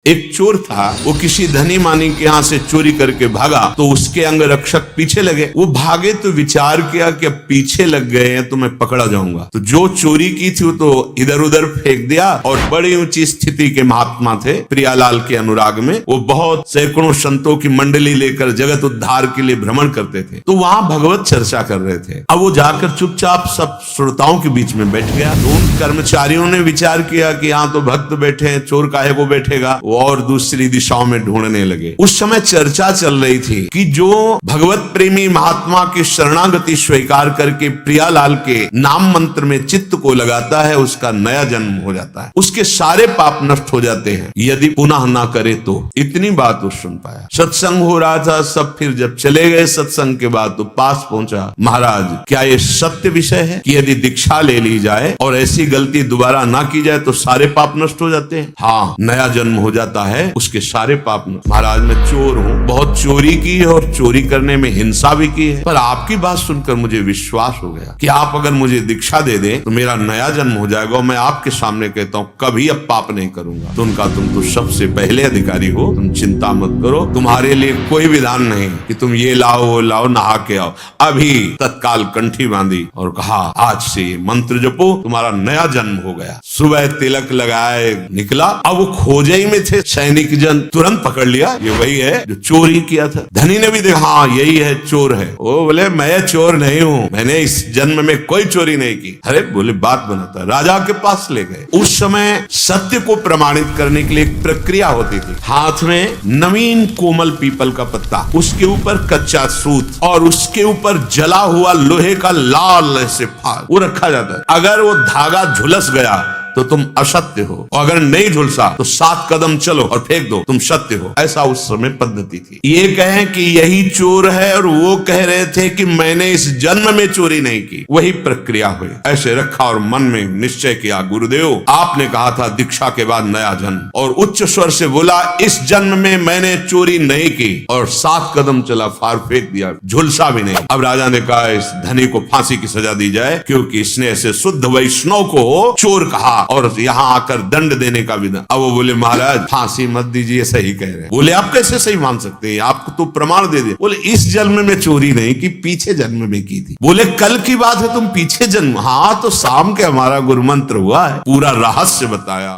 एक चोर था, वो किसी धनी मानी के यहाँ से चोरी करके भागा तो उसके अंग रक्षक पीछे लगे। वो भागे तो विचार किया कि अब पीछे लग गए हैं तो मैं पकड़ा जाऊंगा। तो जो चोरी की थी वो तो इधर उधर फेंक दिया। और बड़ी ऊंची स्थिति के महात्मा थे, प्रियालाल के अनुराग में वो बहुत सैकड़ों संतों की मंडली लेकर जगत उद्धार के लिए भ्रमण करते थे। तो वहां भगवत चर्चा कर रहे थे। अब वो जाकर चुपचाप सब श्रोताओं के बीच में बैठ गया। तो उन कर्मचारियों ने विचार किया कि यहाँ तो भक्त बैठे हैं, चोर काहे को बैठेगा। वो और दूसरी दिशाओं में ढूंढने लगे। उस समय चर्चा चल रही थी कि जो भगवत प्रेमी महात्मा की शरणागति स्वीकार करके प्रियालाल के नाम मंत्र में चित्त को लगाता है, उसका नया जन्म हो जाता है, उसके सारे पाप नष्ट हो जाते हैं यदि पुनः ना करे तो। इतनी बात वो सुन पाया। सत्संग हो रहा था, सब फिर जब चले गए सत्संग के बाद तो पास पहुंचा, महाराज क्या ये सत्य विषय है कि यदि दीक्षा ले ली जाए और ऐसी गलती दोबारा ना की जाए तो सारे पाप नष्ट हो जाते हैं? हाँ, नया जन्म हो जाता है, उसके सारे पाप नष्ट। महाराज मैं चोर हूँ, बहुत चोरी की है और चोरी करने में हिंसा भी की है, पर आपकी बात सुनकर मुझे विश्वास हो गया कि आप अगर मुझे दीक्षा दे दें तो मेरा नया जन्म हो जाएगा और मैं आपके सामने कहता हूँ कभी अब पाप नहीं करूंगा। तो उनका तुम तो सबसे पहले अधिकारी हो, तुम चिंता मत करो, तुम्हारे लिए कोई विधान नहीं कि तुम ये लाओ वो लाओ, नहा के आओ। अभी तत्काल कंठी बांधी और कहा आज से मंत्र जपो, तुम्हारा नया जन्म हो गया। सुबह तिलक लगाए निकला। अब वो खोजे ही में थे, सैनिक जन तुरंत पकड़ लिया, ये वही है जो चोरी किया था। धनी ने भी देखा, हाँ यही है, चोर है। वो बोले मैं चोर नहीं हूँ, मैंने इस जन्म में कोई चोरी नहीं की। अरे बोले बात बनाता, राजा के पास ले गए। उस समय सत्य को प्रमाणित करने के लिए एक प्रक्रिया होती थी। हाथ में नवीन कोमल पीपल का पत्ता, उसके ऊपर कच्चा सूत और उसके ऊपर जला हुआ लोहे का लाल ऐसे फाग वो रखा जाता है। अगर वो धागा झुलस गया तो तुम असत्य हो, और अगर नहीं झुलसा तो 7 कदम चलो और फेंक दो, तुम सत्य हो। ऐसा उस समय पद्धति थी। ये कहें कि यही चोर है और वो कह रहे थे कि मैंने इस जन्म में चोरी नहीं की, वही प्रक्रिया हुई। ऐसे रखा और मन में निश्चय किया, गुरुदेव आपने कहा था दीक्षा के बाद नया जन्म, और उच्च स्वर से बोला इस जन्म में मैंने चोरी नहीं की, और 7 कदम चला, फाड़ फेंक दिया, झुलसा भी नहीं। अब राजा ने कहा इस धनी को फांसी की सजा दी जाए, क्योंकि इसने ऐसे शुद्ध वैष्णव को चोर कहा और यहाँ आकर दंड देने का विधान। अब वो बोले महाराज फांसी मत दीजिए, सही कह रहे हैं। बोले आप कैसे सही मान सकते हैं, आपको तो प्रमाण दे दे। बोले इस जन्म में चोरी नहीं की, पीछे जन्म में की थी। बोले कल की बात है, तुम पीछे जन्म। हाँ तो शाम के हमारा गुरु मंत्र हुआ है, पूरा रहस्य बताया।